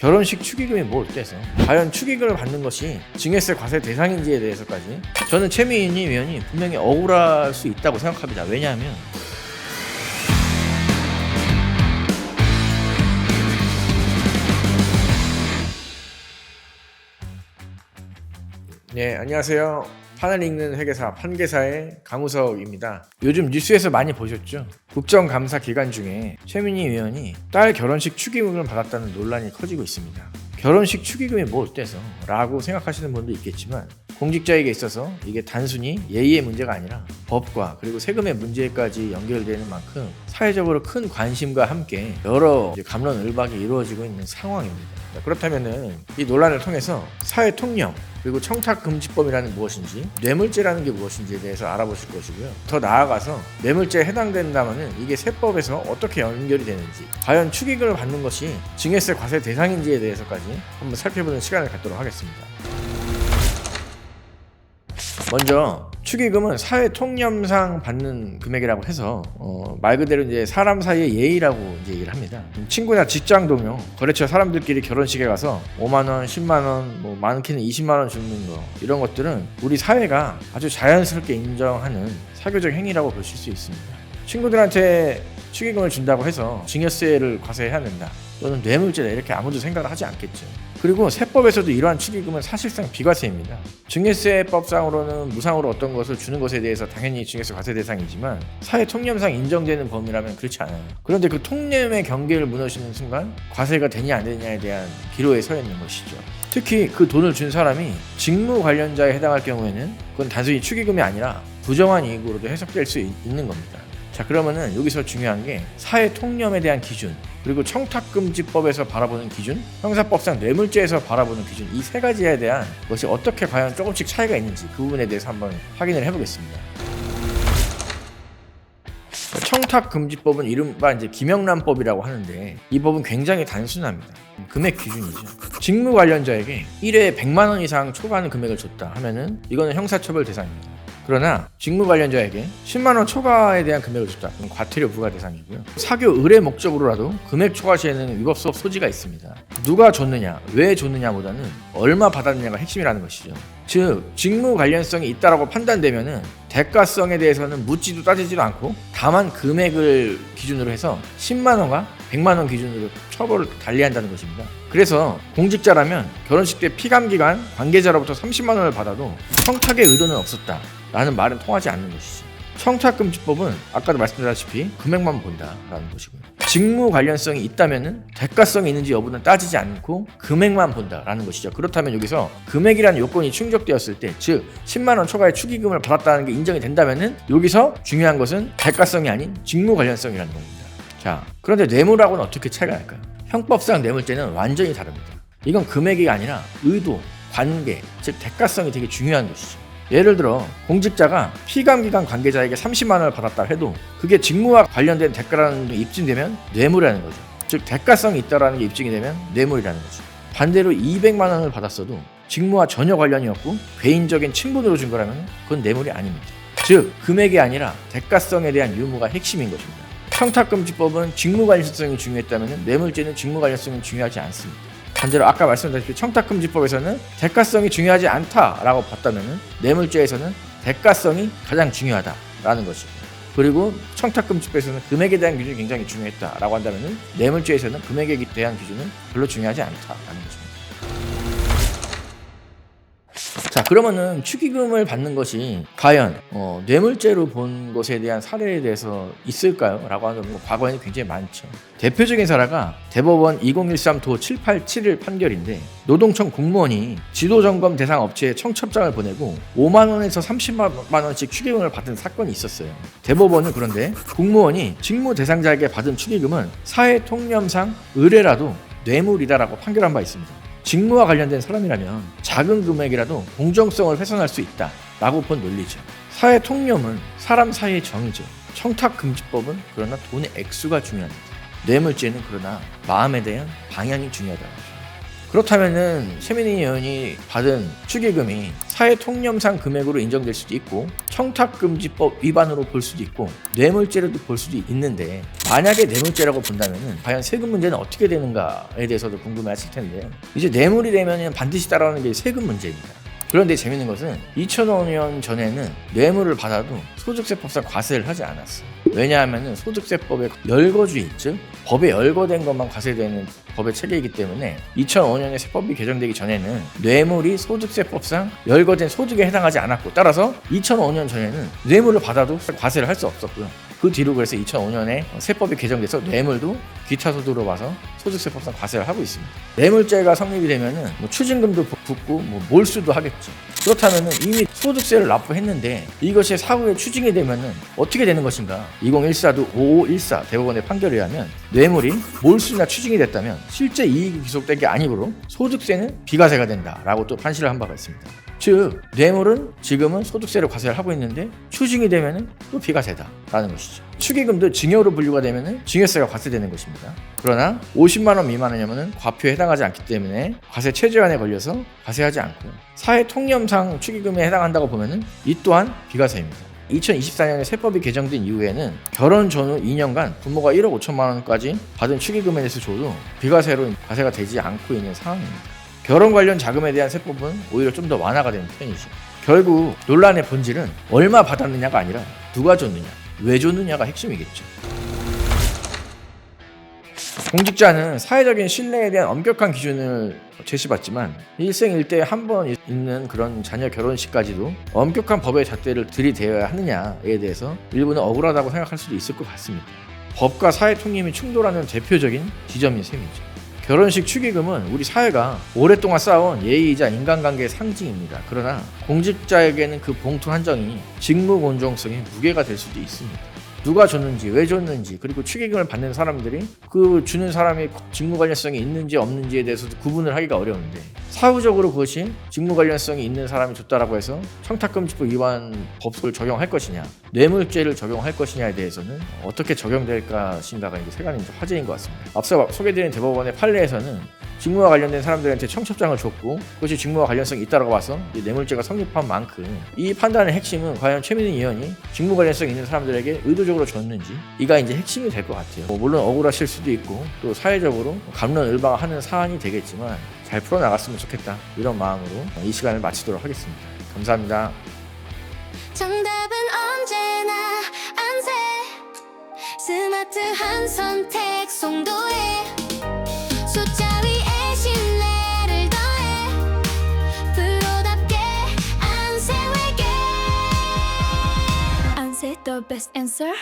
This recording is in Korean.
결혼식 축의금이 뭐 어때서 과연 축의금을 받는 것이 증여세 과세 대상인지에 대해서까지 저는 최민희 위원이 분명히 억울할 수 있다고 생각합니다. 왜냐하면 네, 안녕하세요. 판을 읽는 회계사 판계사의 강우석입니다. 요즘 뉴스에서 많이 보셨죠? 국정감사 기간 중에 최민희 위원이 딸 결혼식 축의금을 받았다는 논란이 커지고 있습니다. 결혼식 축의금이 뭐 어때서? 라고 생각하시는 분도 있겠지만 공직자에게 있어서 이게 단순히 예의의 문제가 아니라 법과 그리고 세금의 문제까지 연결되는 만큼 사회적으로 큰 관심과 함께 여러 갑론을박이 이루어지고 있는 상황입니다. 그렇다면은 이 논란을 통해서 사회 통념 그리고 청탁금지법이라는 무엇인지 뇌물죄라는 게 무엇인지에 대해서 알아보실 것이고요. 더 나아가서 뇌물죄에 해당된다면은 이게 세법에서 어떻게 연결이 되는지 과연 축의금을 받는 것이 증여세 과세 대상인지에 대해서까지 한번 살펴보는 시간을 갖도록 하겠습니다. 먼저 축의금은 사회 통념상 받는 금액이라고 해서 말 그대로 이제 사람 사이의 예의라고 이제 얘기를 합니다. 친구나 직장 동료, 거래처 사람들끼리 결혼식에 가서 5만 원, 10만 원, 뭐 많게는 20만 원 주는 거 이런 것들은 우리 사회가 아주 자연스럽게 인정하는 사교적 행위라고 보실 수 있습니다. 친구들한테 축의금을 준다고 해서 증여세를 과세해야 된다 또는 뇌물죄다 이렇게 아무도 생각을 하지 않겠죠. 그리고 세법에서도 이러한 축의금은 사실상 비과세입니다. 증여세법상으로는 무상으로 어떤 것을 주는 것에 대해서 당연히 증여세 과세 대상이지만 사회 통념상 인정되는 범위라면 그렇지 않아요. 그런데 그 통념의 경계를 무너지는 순간 과세가 되냐 안 되냐에 대한 기로에 서 있는 것이죠. 특히 그 돈을 준 사람이 직무 관련자에 해당할 경우에는 그건 단순히 축의금이 아니라 부정한 이익으로도 해석될 수 있는 겁니다. 자, 그러면은 여기서 중요한 게 사회 통념에 대한 기준 그리고 청탁금지법에서 바라보는 기준, 형사법상 뇌물죄에서 바라보는 기준 이 세 가지에 대한 것이 어떻게 과연 조금씩 차이가 있는지 그 부분에 대해서 한번 확인을 해보겠습니다. 청탁금지법은 이른바 이제 김영란법이라고 하는데 이 법은 굉장히 단순합니다. 금액 기준이죠. 직무 관련자에게 1회에 100만 원 이상 초과하는 금액을 줬다 하면은 이거는 형사처벌 대상입니다. 그러나 직무 관련자에게 10만 원 초과에 대한 금액을 줬다. 그럼 과태료 부과 대상이고요. 사교 의뢰 목적으로라도 금액 초과 시에는 위법적 소지가 있습니다. 누가 줬느냐, 왜 줬느냐보다는 얼마 받았느냐가 핵심이라는 것이죠. 즉 직무 관련성이 있다라고 판단되면은 대가성에 대해서는 묻지도 따지지도 않고 다만 금액을 기준으로 해서 10만 원과 100만 원 기준으로 처벌을 달리한다는 것입니다. 그래서 공직자라면 결혼식 때 피감기관 관계자로부터 30만 원을 받아도 청탁의 의도는 없었다 라는 말은 통하지 않는 것이지. 청탁금지법은 아까도 말씀드렸다시피 금액만 본다라는 것이고요. 직무 관련성이 있다면은 대가성이 있는지 여부는 따지지 않고 금액만 본다라는 것이죠. 그렇다면 여기서 금액이라는 요건이 충족되었을 때, 즉 10만 원 초과의 축의금을 받았다는 게 인정이 된다면은 여기서 중요한 것은 대가성이 아닌 직무 관련성이라는 겁니다. 자, 그런데 뇌물하고는 어떻게 차이가 날까요? 형법상 뇌물죄는 완전히 다릅니다. 이건 금액이 아니라 의도, 관계, 즉 대가성이 되게 중요한 것이죠. 예를 들어 공직자가 피감기관 관계자에게 30만 원을 받았다 해도 그게 직무와 관련된 대가라는 게 입증되면 뇌물이라는 거죠. 즉 대가성이 있다는 게 입증이 되면 뇌물이라는 거죠. 반대로 200만 원을 받았어도 직무와 전혀 관련이 없고 개인적인 친분으로 준 거라면 그건 뇌물이 아닙니다. 즉 금액이 아니라 대가성에 대한 유무가 핵심인 것입니다. 청탁금지법은 직무 관련성이 중요했다면 뇌물죄는 직무 관련성이 중요하지 않습니다. 반대로 아까 말씀드렸듯이 청탁금지법에서는 대가성이 중요하지 않다라고 봤다면 뇌물죄에서는 대가성이 가장 중요하다라는 것이고, 그리고 청탁금지법에서는 금액에 대한 기준이 굉장히 중요했다라고 한다면 뇌물죄에서는 금액에 대한 기준은 별로 중요하지 않다라는 것입니다. 자, 그러면은 축의금을 받는 것이 과연 뇌물죄로 본 것에 대한 사례에 대해서 있을까요? 라고 하는 과거에는 굉장히 많죠. 대표적인 사례가 대법원 2013도 787일 판결인데 노동청 공무원이 지도점검 대상 업체에 청첩장을 보내고 5만 원에서 30만 원씩 축의금을 받은 사건이 있었어요. 대법원은 그런데 공무원이 직무 대상자에게 받은 축의금은 사회 통념상 의뢰라도 뇌물이다라고 판결한 바 있습니다. 직무와 관련된 사람이라면 작은 금액이라도 공정성을 훼손할 수 있다라고 본 논리죠. 사회 통념은 사람 사이의 정의죠. 청탁금지법은 그러나 돈의 액수가 중요합니다. 뇌물죄는 그러나 마음에 대한 방향이 중요하다는 거죠. 그렇다면은 최민희 의원이 받은 축의금이 사회통념상 금액으로 인정될 수도 있고 청탁금지법 위반으로 볼 수도 있고 뇌물죄로도 볼 수도 있는데, 만약에 뇌물죄라고 본다면은 과연 세금 문제는 어떻게 되는가에 대해서도 궁금해하실 텐데요. 이제 뇌물이 되면은 반드시 따라오는 게 세금 문제입니다. 그런데 재밌는 것은 2005년 전에는 뇌물을 받아도 소득세법상 과세를 하지 않았어요. 왜냐하면 소득세법에 열거주의, 즉 법에 열거된 것만 과세되는 법의 체계이기 때문에 2005년에 세법이 개정되기 전에는 뇌물이 소득세법상 열거된 소득에 해당하지 않았고, 따라서 2005년 전에는 뇌물을 받아도 과세를 할 수 없었고요. 그 뒤로 그래서 2005년에 세법이 개정돼서 뇌물도 기타 소득으로 봐서 소득세법상 과세를 하고 있습니다. 뇌물죄가 성립이 되면은 추징금도 붙고 몰수도 하겠죠. 그렇다면은 이미 소득세를 납부했는데 이것이 사후에 추징이 되면은 어떻게 되는 것인가? 2014도 5514 대법원의 판결에 의하면 뇌물이 몰수나 추징이 됐다면 실제 이익이 기속된 게 아니므로 소득세는 비과세가 된다라고 또 판시를 한 바가 있습니다. 즉 뇌물은 지금은 소득세를 과세를 하고 있는데 추징이 되면은 또 비과세다라는 것이죠. 축의금도 증여로 분류가 되면은 증여세가 과세되는 것입니다. 그러나 50만 원 미만이냐면은 과표에 해당하지 않기 때문에 과세 최저한에 걸려서 과세하지 않고요. 사회통념상 축의금에 해당한다고 보면은 이 또한 비과세입니다. 2024년에 세법이 개정된 이후에는 결혼 전후 2년간 부모가 1억 5천만 원까지 받은 축의금에 대해서 줘도 비과세로 과세가 되지 않고 있는 상황입니다. 결혼 관련 자금에 대한 세법은 오히려 좀 더 완화가 되는 편이죠. 결국 논란의 본질은 얼마 받았느냐가 아니라 누가 줬느냐, 왜 줬느냐가 핵심이겠죠. 공직자는 사회적인 신뢰에 대한 엄격한 기준을 제시받지만 일생일대에 한 번 있는 그런 자녀 결혼식까지도 엄격한 법의 잣대를 들이대어야 하느냐에 대해서 일부는 억울하다고 생각할 수도 있을 것 같습니다. 법과 사회통념이 충돌하는 대표적인 지점인 셈이죠. 결혼식 축의금은 우리 사회가 오랫동안 쌓아온 예의이자 인간관계의 상징입니다. 그러나 공직자에게는 그 봉투 한정이 직무 공정성에 무게가 될 수도 있습니다. 누가 줬는지, 왜 줬는지, 그리고 축의금을 받는 사람들이 그 주는 사람이 직무 관련성이 있는지 없는지에 대해서도 구분을 하기가 어려운데, 사후적으로 그것이 직무 관련성이 있는 사람이 줬다라고 해서 청탁금지법 위반 법을 적용할 것이냐, 뇌물죄를 적용할 것이냐에 대해서는 어떻게 적용될 것인가가 이제 세간의 화제인 것 같습니다. 앞서 소개드린 대법원의 판례에서는 직무와 관련된 사람들한테 청첩장을 줬고 그것이 직무와 관련성이 있다고 봐서 뇌물죄가 성립한 만큼 이 판단의 핵심은 과연 최민희 의원이 직무 관련성이 있는 사람들에게 의도적으로 줬는지, 이가 이제 핵심이 될 것 같아요. 물론 억울하실 수도 있고 또 사회적으로 갑론을박하는 사안이 되겠지만 잘 풀어나갔으면 좋겠다, 이런 마음으로 이 시간을 마치도록 하겠습니다. 감사합니다. 정답은 언제나 안새 스마트한 선택 송도에 숫자 위에 신뢰를 더해 프로답게 안새 외계 안새 the best answer.